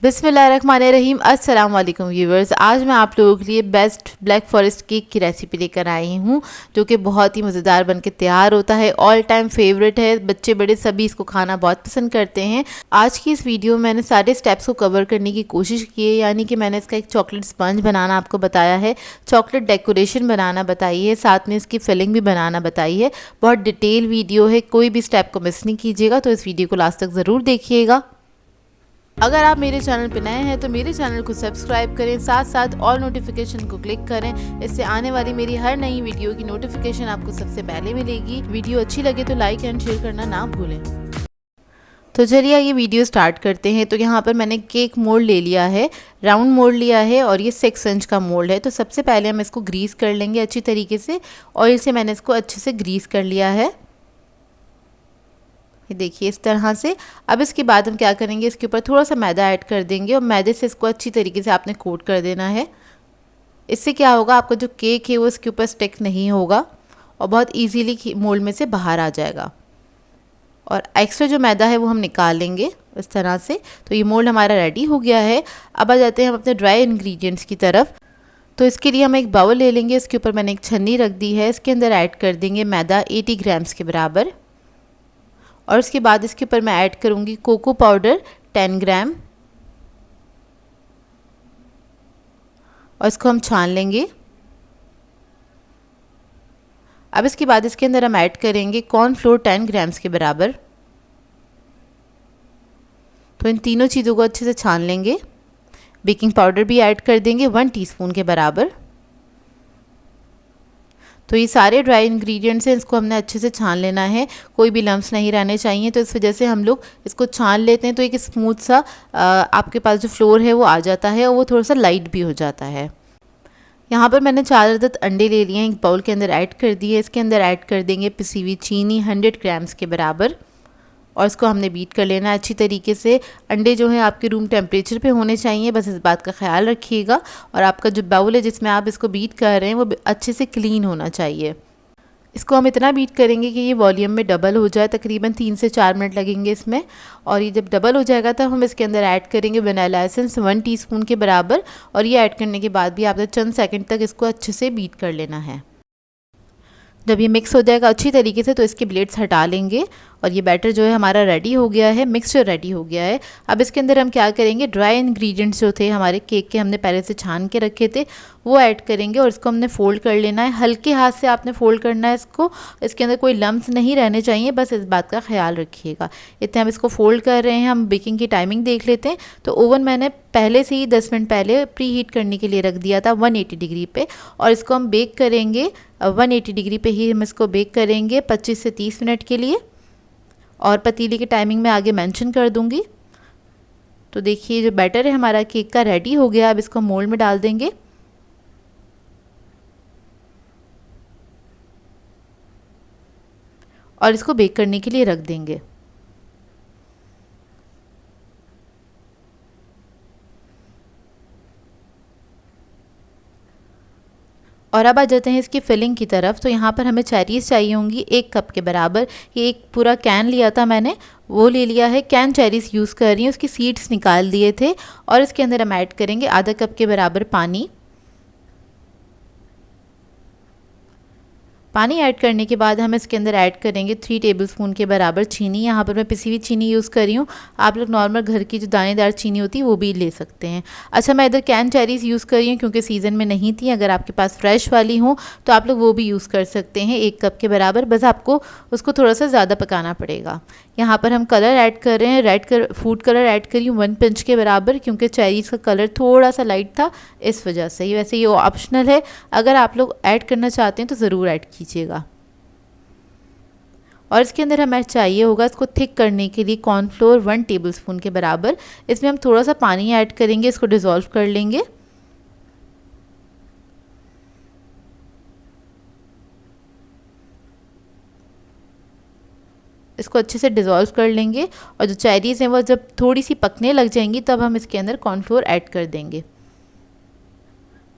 बिस्मिल्लाहिर्रहमानिर्रहीम। अस्सलाम वालेकुम व्यूवर्स। आज मैं आप लोगों के लिए बेस्ट ब्लैक फॉरेस्ट केक की रेसिपी लेकर आई हूँ, जो कि बहुत ही मज़ेदार बनके तैयार होता है। ऑल टाइम फेवरेट है, बच्चे बड़े सभी इसको खाना बहुत पसंद करते हैं। आज की इस वीडियो में मैंने सारे स्टेप्स को कवर करने की कोशिश की है, यानी कि मैंने इसका एक चॉकलेट स्पंज बनाना आपको बताया है, चॉकलेट डेकोरेशन बनाना बताई है, साथ में इसकी फिलिंग भी बनाना बताई है। बहुत डिटेल वीडियो है, कोई भी स्टेप को मिस नहीं कीजिएगा, तो इस वीडियो को लास्ट तक ज़रूर देखिएगा। अगर आप मेरे चैनल पर नए हैं तो मेरे चैनल को सब्सक्राइब करें, साथ साथ ऑल नोटिफिकेशन को क्लिक करें। इससे आने वाली मेरी हर नई वीडियो की नोटिफिकेशन आपको सबसे पहले मिलेगी। वीडियो अच्छी लगे तो लाइक एंड शेयर करना ना भूलें। तो चलिए ये वीडियो स्टार्ट करते हैं। तो यहाँ पर मैंने केक मोल्ड ले लिया है, राउंड मोल्ड लिया है, और ये 6 इंच का मोल्ड है। तो सबसे पहले हम इसको ग्रीस कर लेंगे अच्छी तरीके से। ऑयल से मैंने इसको अच्छे से ग्रीस कर लिया है, देखिए इस तरह से। अब इसके बाद हम क्या करेंगे, इसके ऊपर थोड़ा सा मैदा ऐड कर देंगे और मैदे से इसको अच्छी तरीके से आपने कोट कर देना है। इससे क्या होगा, आपका जो केक है वो इसके ऊपर स्टिक नहीं होगा और बहुत इजीली मोल्ड में से बाहर आ जाएगा। और एक्स्ट्रा जो मैदा है वो हम निकाल लेंगे इस तरह से। तो ये मोल्ड हमारा रेडी हो गया है। अब आ जाते हैं हम अपने ड्राई इंग्रेडिएंट्स की तरफ। तो इसके लिए हम एक बाउल ले लेंगे, इसके ऊपर मैंने एक छन्नी रख दी है। इसके अंदर ऐड कर देंगे मैदा 80 ग्राम्स के बराबर, और उसके बाद इसके ऊपर मैं ऐड करूँगी कोको पाउडर 10 ग्राम, और इसको हम छान लेंगे। अब इसके बाद इसके अंदर हम ऐड करेंगे कॉर्नफ्लोर 10 ग्राम्स के बराबर। तो इन तीनों चीज़ों को अच्छे से छान लेंगे। बेकिंग पाउडर भी ऐड कर देंगे 1 टीस्पून के बराबर। तो ये सारे ड्राई इंग्रेडिएंट्स हैं, इसको हमने अच्छे से छान लेना है, कोई भी लम्स नहीं रहने चाहिए। तो इस वजह से हम लोग इसको छान लेते हैं, तो एक स्मूथ सा आपके पास जो फ्लोर है वो आ जाता है, और वो थोड़ा सा लाइट भी हो जाता है। यहाँ पर मैंने 4 अदद अंडे ले लिए हैं, एक बाउल के अंदर ऐड कर दिए। इसके अंदर ऐड कर देंगे पिसी हुई चीनी 100 ग्राम्स के बराबर, और इसको हमने बीट कर लेना है अच्छी तरीके से। अंडे जो हैं आपके रूम टेम्परेचर पे होने चाहिए, बस इस बात का ख्याल रखिएगा। और आपका जो बाउल है जिसमें आप इसको बीट कर रहे हैं वो अच्छे से क्लीन होना चाहिए। इसको हम इतना बीट करेंगे कि ये वॉल्यूम में डबल हो जाए, तकरीबन 3 से 4 मिनट लगेंगे इसमें। और ये जब डबल हो जाएगा तब हम इसके अंदर ऐड करेंगे वनीला एसेंस 1 टीस्पून के बराबर, और ये ऐड करने के बाद भी आपने चंद सेकंड तक इसको अच्छे से बीट कर लेना है। जब ये मिक्स हो जाएगा अच्छी तरीके से तो इसके ब्लेड्स हटा लेंगे, और ये बैटर जो है हमारा रेडी हो गया है, मिक्सचर रेडी हो गया है। अब इसके अंदर हम क्या करेंगे, ड्राई इंग्रेडिएंट्स जो थे हमारे केक के, हमने पहले से छान के रखे थे, वो ऐड करेंगे, और इसको हमने फ़ोल्ड कर लेना है। हल्के हाथ से आपने फ़ोल्ड करना है इसको, इसके अंदर कोई लम्स नहीं रहने चाहिए, बस इस बात का ख्याल रखिएगा। इतने हम इसको फ़ोल्ड कर रहे हैं। हम बेकिंग की टाइमिंग देख लेते हैं। तो ओवन मैंने पहले से ही 10 मिनट पहले प्री हीट करने के लिए रख दिया था 180 डिग्री पे, और इसको हम बेक करेंगे 180 डिग्री पे ही हम इसको बेक करेंगे 25 से 30 मिनट के लिए। और पतीले की टाइमिंग मैं आगे मेंशन कर दूंगी। तो देखिए जो बैटर है हमारा केक का रेडी हो गया। अब इसको मोल्ड में डाल देंगे, और इसको बेक करने के लिए रख देंगे। और अब आ जाते हैं इसकी फिलिंग की तरफ। तो यहाँ पर हमें चेरीज़ चाहिए होंगी 1 कप के बराबर। ये एक पूरा कैन लिया था मैंने, वो ले लिया है। कैन चेरीज़ यूज़ कर रही हूँ, उसकी सीड्स निकाल दिए थे। और इसके अंदर हम ऐड करेंगे आधा कप के बराबर पानी। पानी ऐड करने के बाद हम इसके अंदर ऐड करेंगे 3 टेबलस्पून के बराबर चीनी। यहाँ पर मैं पिसी हुई चीनी यूज़ कर रही हूँ, आप लोग नॉर्मल घर की जो दानेदार चीनी होती है वो भी ले सकते हैं। अच्छा, मैं इधर कैन चेरीज़ यूज़ कर रही हूँ क्योंकि सीज़न में नहीं थी। अगर आपके पास फ्रेश वाली हो तो आप लोग वो भी यूज़ कर सकते हैं 1 कप के बराबर, बस आपको उसको थोड़ा सा ज़्यादा पकाना पड़ेगा। यहाँ पर हम कलर ऐड कर रहे हैं, फूड कलर ऐड करी हूँ 1 पिंच के बराबर, क्योंकि चेरीज़ का कलर थोड़ा सा लाइट था इस वजह से। वैसे ये ऑप्शनल है, अगर आप लोग ऐड करना चाहते हैं तो ज़रूर ऐड कीजिएगा। और इसके अंदर हमें चाहिए होगा इसको थिक करने के लिए कॉर्नफ्लोर 1 टेबलस्पून के बराबर। इसमें हम थोड़ा सा पानी ऐड करेंगे, इसको डिज़ोल्व कर लेंगे। इसको अच्छे से डिज़ोल्व कर लेंगे, और जो चेरीज़ हैं वो जब थोड़ी सी पकने लग जाएंगी तब हम इसके अंदर कॉर्नफ्लोर ऐड कर देंगे।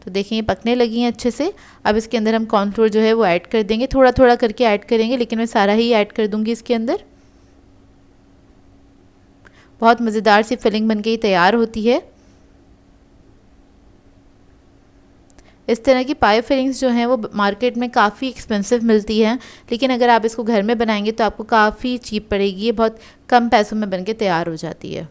तो देखिए ये पकने लगी हैं अच्छे से। अब इसके अंदर हम कॉर्नफ्लोर जो है वो ऐड कर देंगे, थोड़ा थोड़ा करके ऐड करेंगे, लेकिन मैं सारा ही ऐड कर दूंगी इसके अंदर। बहुत मज़ेदार सी फिलिंग बनके ही तैयार होती है। इस तरह की पाई फिलिंग्स जो हैं वो मार्केट में काफ़ी एक्सपेंसिव मिलती हैं, लेकिन अगर आप इसको घर में बनाएंगे तो आपको काफ़ी चीप पड़ेगी। ये बहुत कम पैसों में बनके तैयार हो जाती है।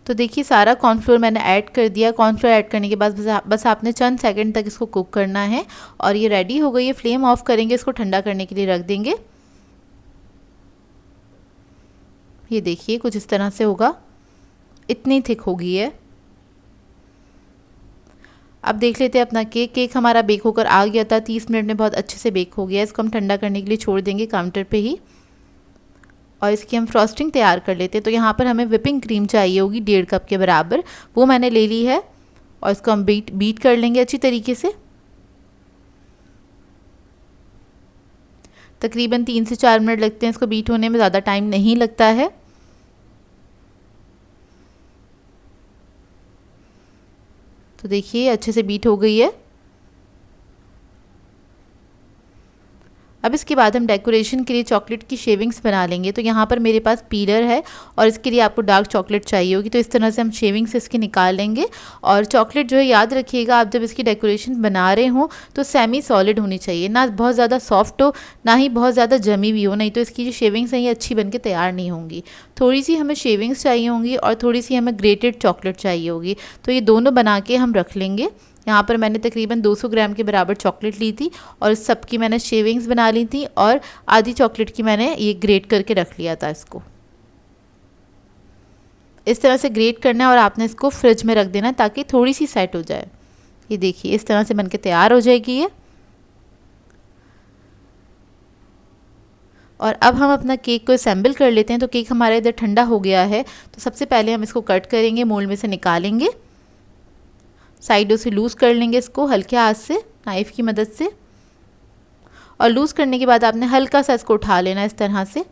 तो देखिए सारा कॉर्नफ्लोर मैंने ऐड कर दिया। कॉर्नफ्लोर ऐड करने के बाद बस आपने चंद सेकंड तक इसको कुक करना है और ये रेडी हो गई है। फ्लेम ऑफ करेंगे, इसको ठंडा करने के लिए रख देंगे। ये देखिए कुछ इस तरह से होगा, इतनी थिक हो गई है। अब देख लेते हैं अपना केक हमारा बेक होकर आ गया था। 30 मिनट में बहुत अच्छे से बेक हो गया। इसको हम ठंडा करने के लिए छोड़ देंगे काउंटर पे ही और इसकी हम फ्रॉस्टिंग तैयार कर लेते हैं। तो यहाँ पर हमें व्हिपिंग क्रीम चाहिए होगी 1.5 कप के बराबर, वो मैंने ले ली है और इसको हम बीट कर लेंगे अच्छी तरीके से। तकरीबन 3 से 4 मिनट लगते हैं इसको बीट होने में, ज़्यादा टाइम नहीं लगता है। तो देखिए अच्छे से बीट हो गई है। अब इसके बाद हम डेकोरेशन के लिए चॉकलेट की शेविंग्स बना लेंगे। तो यहाँ पर मेरे पास पीलर है और इसके लिए आपको डार्क चॉकलेट चाहिए होगी। तो इस तरह से हम शेविंग्स इसके निकाल लेंगे। और चॉकलेट जो है याद रखिएगा, आप जब इसकी डेकोरेशन बना रहे हो तो सेमी सॉलिड होनी चाहिए, ना बहुत ज़्यादा सॉफ्ट हो ना ही बहुत ज़्यादा जमी हुई हो, नहीं तो इसकी जो शेविंग्स हैं ये अच्छी बन के तैयार नहीं होंगी। थोड़ी सी हमें शेविंग्स चाहिए होंगी और थोड़ी सी हमें ग्रेटेड चॉकलेट चाहिए होगी। तो ये दोनों बना के हम रख लेंगे। यहाँ पर मैंने तकरीबन 200 ग्राम के बराबर चॉकलेट ली थी और सबकी मैंने शेविंग्स बना ली थी और आधी चॉकलेट की मैंने ये ग्रेट करके रख लिया था। इसको इस तरह से ग्रेट करना है और आपने इसको फ्रिज में रख देना ताकि थोड़ी सी सेट हो जाए। ये देखिए इस तरह से बनके तैयार हो जाएगी ये। और अब हम अपना केक को असेंबल कर लेते हैं। तो केक हमारा इधर ठंडा हो गया है। तो सबसे पहले हम इसको कट करेंगे, मोल्ड में से निकालेंगे, साइडों से लूज़ कर लेंगे इसको हल्के हाथ से नाइफ़ की मदद से। और लूज़ करने के बाद आपने हल्का सा इसको उठा लेना इस तरह से।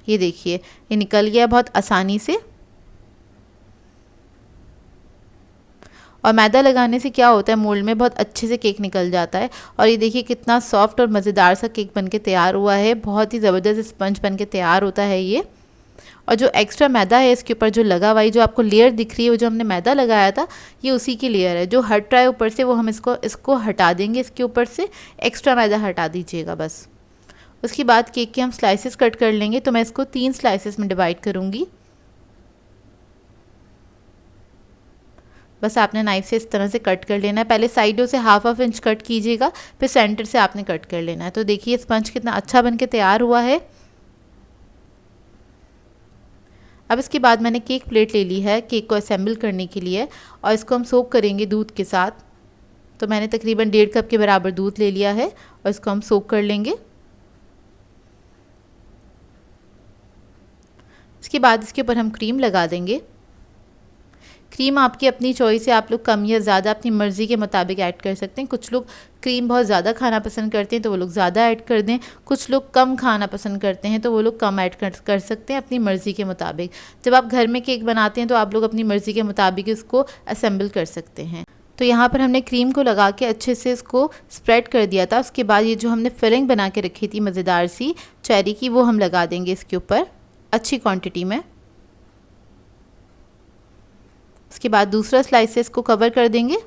ये देखिए ये निकल गया बहुत आसानी से। और मैदा लगाने से क्या होता है, मोल्ड में बहुत अच्छे से केक निकल जाता है। और ये देखिए कितना सॉफ्ट और मज़ेदार सा केक बनके तैयार हुआ है। बहुत ही ज़बरदस्त स्पंज बनके तैयार होता है ये। और जो एक्स्ट्रा मैदा है इसके ऊपर जो लगा हुआ है, जो आपको लेयर दिख रही है, वो जो हमने मैदा लगाया था ये उसी की लेयर है। जो हट रहा है ऊपर से वो हम इसको हटा देंगे। इसके ऊपर से एक्स्ट्रा मैदा हटा दीजिएगा बस। उसके बाद केक के हम स्लाइसेस कट कर लेंगे। तो मैं इसको 3 स्लाइसेस में डिवाइड करूँगी। बस आपने नाइफ से इस तरह से कट कर लेना है। पहले साइडों से हाफ इंच कट कीजिएगा, फिर सेंटर से आपने कट कर लेना है। तो देखिए स्पंज कितना अच्छा बनके तैयार हुआ है। अब इसके बाद मैंने केक प्लेट ले ली है केक को असेंबल करने के लिए और इसको हम सोक करेंगे दूध के साथ। तो मैंने तकरीबन 1.5 कप के बराबर दूध ले लिया है और इसको हम सोक कर लेंगे। इसके बाद इसके ऊपर हम क्रीम लगा देंगे। क्रीम आपकी अपनी चॉइस है, आप लोग कम या ज़्यादा अपनी मर्ज़ी के मुताबिक ऐड कर सकते हैं। कुछ लोग क्रीम बहुत ज़्यादा खाना पसंद करते हैं तो वो लोग ज़्यादा ऐड कर दें, कुछ लोग कम खाना पसंद करते हैं तो वो लोग कम ऐड कर सकते हैं अपनी मर्ज़ी के मुताबिक। जब आप घर में केक बनाते हैं तो आप लोग अपनी मर्ज़ी के मुताबिक इसको असेंबल कर सकते हैं। तो यहाँ पर हमने क्रीम को लगा के अच्छे से इसको स्प्रेड कर दिया था। उसके बाद ये जो हमने फिलिंग बना के रखी थी मज़ेदार सी चेरी की, वो हम लगा देंगे इसके ऊपर अच्छी क्वांटिटी में। उसके बाद दूसरा स्लाइस से इसको कवर कर देंगे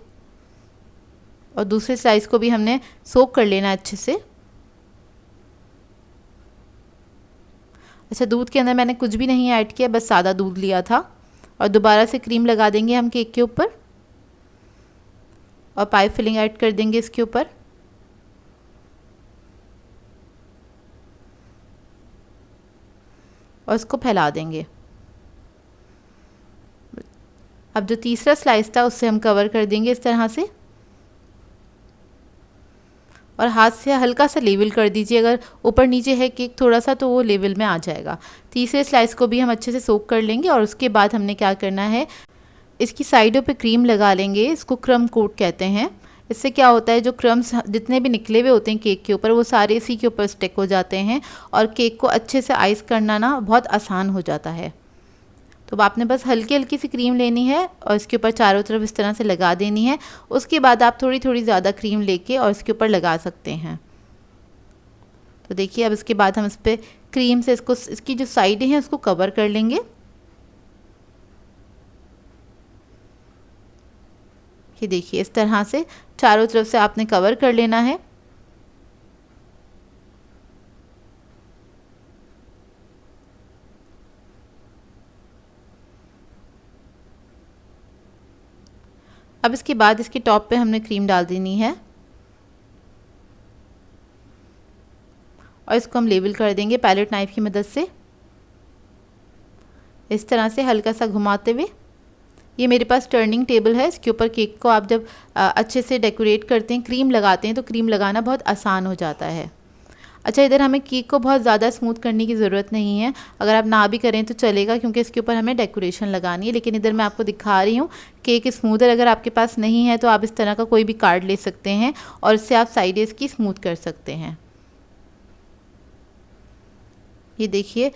और दूसरे स्लाइस को भी हमने सोक कर लेना अच्छे से। अच्छा, दूध के अंदर मैंने कुछ भी नहीं ऐड किया, बस सादा दूध लिया था। और दोबारा से क्रीम लगा देंगे हम केक के ऊपर और पाई फिलिंग ऐड कर देंगे इसके ऊपर। और इसको फैला देंगे। अब जो तीसरा स्लाइस था उससे हम कवर कर देंगे इस तरह से और हाथ से हल्का सा लेवल कर दीजिए। अगर ऊपर नीचे है केक थोड़ा सा तो वो लेवल में आ जाएगा। तीसरे स्लाइस को भी हम अच्छे से सोक कर लेंगे और उसके बाद हमने क्या करना है, इसकी साइडों पे क्रीम लगा लेंगे। इसको क्रम कोट कहते हैं। इससे क्या होता है, जो क्रम्स जितने भी निकले हुए होते हैं केक के ऊपर वो सारे इसी के ऊपर स्टिक हो जाते हैं और केक को अच्छे से आइस करना ना बहुत आसान हो जाता है। तो आपने बस हल्की हल्की सी क्रीम लेनी है और इसके ऊपर चारों तरफ इस तरह से लगा देनी है। उसके बाद आप थोड़ी थोड़ी ज़्यादा क्रीम लेके और इसके ऊपर लगा सकते हैं। तो देखिए अब इसके बाद हम इस पर क्रीम से इसको, इसकी जो साइडें हैं उसको कवर कर लेंगे। ये देखिए इस तरह से चारों तरफ से आपने कवर कर लेना है। अब इसके बाद इसके टॉप पे हमने क्रीम डाल देनी है और इसको हम लेवल कर देंगे पैलेट नाइफ की मदद से, इस तरह से हल्का सा घुमाते हुए। ये मेरे पास टर्निंग टेबल है, इसके ऊपर केक को आप जब अच्छे से डेकोरेट करते हैं, क्रीम लगाते हैं, तो क्रीम लगाना बहुत आसान हो जाता है। अच्छा, इधर हमें केक को बहुत ज़्यादा स्मूथ करने की ज़रूरत नहीं है, अगर आप ना भी करें तो चलेगा, क्योंकि इसके ऊपर हमें डेकोरेशन लगानी है। लेकिन इधर मैं आपको दिखा रही हूँ केक स्मूथर अगर आपके पास नहीं है तो आप इस तरह का कोई भी कार्ड ले सकते हैं और इससे आप साइड इसकी स्मूथ कर सकते हैं। ये देखिए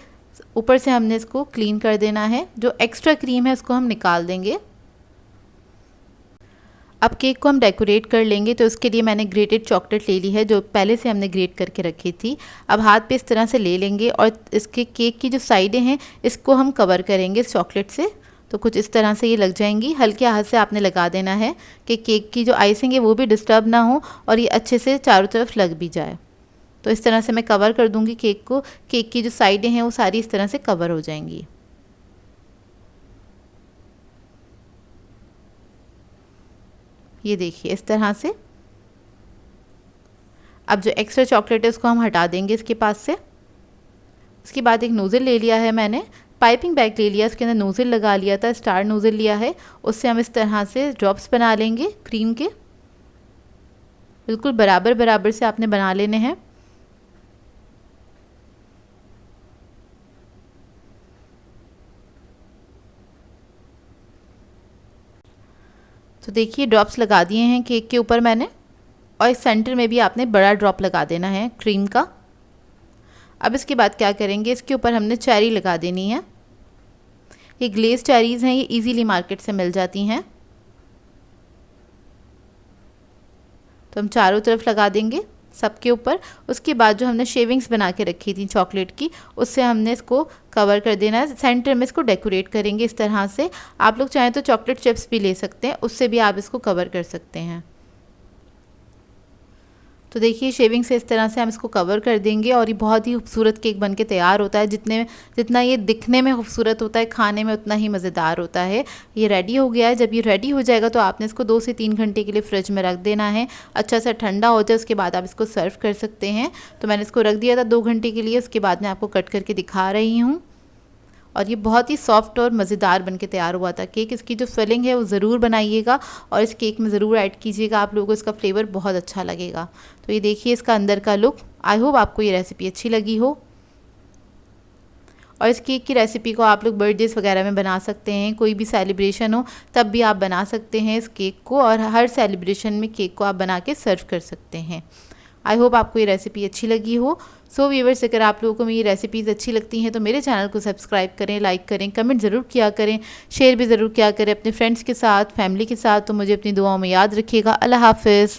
ऊपर से हमने इसको क्लीन कर देना है, जो एक्स्ट्रा क्रीम है उसको हम निकाल देंगे। अब केक को हम डेकोरेट कर लेंगे, तो उसके लिए मैंने ग्रेटेड चॉकलेट ले ली है, जो पहले से हमने ग्रेट करके रखी थी। अब हाथ पे इस तरह से ले लेंगे और इसके केक की जो साइडें हैं इसको हम कवर करेंगे इस चॉकलेट से। तो कुछ इस तरह से ये लग जाएंगी, हल्के हाथ से आपने लगा देना है कि केक की जो आइसिंग है वो भी डिस्टर्ब ना हो और ये अच्छे से चारों तरफ लग भी जाए। तो इस तरह से मैं कवर कर दूंगी केक को, केक की जो साइडें हैं वो सारी इस तरह से कवर हो जाएंगी। ये देखिए इस तरह से। अब जो एक्स्ट्रा चॉकलेट है उसको हम हटा देंगे इसके पास से। उसके बाद एक नोज़ल ले लिया है मैंने, पाइपिंग बैग ले लिया, उसके अंदर नोज़ल लगा लिया था, स्टार नोज़ल लिया है, उससे हम इस तरह से ड्रॉप्स बना लेंगे क्रीम के। बिल्कुल बराबर बराबर से आपने बना लेने हैं। तो देखिए ड्रॉप्स लगा दिए हैं केक के ऊपर मैंने, और इस सेंटर में भी आपने बड़ा ड्रॉप लगा देना है क्रीम का। अब इसके बाद क्या करेंगे, इसके ऊपर हमने चेरी लगा देनी है। ये ग्लेज चेरीज़ हैं, ये इजीली मार्केट से मिल जाती हैं। तो हम चारों तरफ लगा देंगे सबके ऊपर। उसके बाद जो हमने शेविंग्स बना के रखी थी चॉकलेट की, उससे हमने इसको कवर कर देना है। सेंटर में इसको डेकोरेट करेंगे इस तरह से। आप लोग चाहें तो चॉकलेट चिप्स भी ले सकते हैं, उससे भी आप इसको कवर कर सकते हैं। तो देखिए शेविंग से इस तरह से हम इसको कवर कर देंगे और ये बहुत ही खूबसूरत केक बनके तैयार होता है। जितना ये दिखने में खूबसूरत होता है, खाने में उतना ही मज़ेदार होता है। ये रेडी हो गया है। जब ये रेडी हो जाएगा तो आपने इसको 2 से 3 घंटे के लिए फ्रिज में रख देना है, अच्छा सा ठंडा हो जाए, उसके बाद आप इसको सर्व कर सकते हैं। तो मैंने इसको रख दिया था 2 घंटे के लिए, उसके बाद मैं आपको कट करके दिखा रही हूँ। और ये बहुत ही सॉफ्ट और मज़ेदार बनके तैयार हुआ था केक। इसकी जो फिलिंग है वो ज़रूर बनाइएगा और इस केक में ज़रूर ऐड कीजिएगा, आप लोगों को इसका फ्लेवर बहुत अच्छा लगेगा। तो ये देखिए इसका अंदर का लुक। आई होप आपको ये रेसिपी अच्छी लगी हो। और इस केक की रेसिपी को आप लोग बर्थडेज वगैरह में बना सकते हैं, कोई भी सेलिब्रेशन हो तब भी आप बना सकते हैं इस केक को, और हर सेलिब्रेशन में केक को आप बना के सर्व कर सकते हैं। आई होप आपको ये रेसिपी अच्छी लगी हो। सो व्यूअर्स, अगर आप लोगों को मेरी रेसिपीज़ अच्छी लगती हैं तो मेरे चैनल को सब्सक्राइब करें, लाइक करें, कमेंट ज़रूर किया करें, शेयर भी ज़रूर किया करें अपने फ्रेंड्स के साथ, फैमिली के साथ। तो मुझे अपनी दुआओं में याद रखिएगा। अल्लाह हाफ़िज़।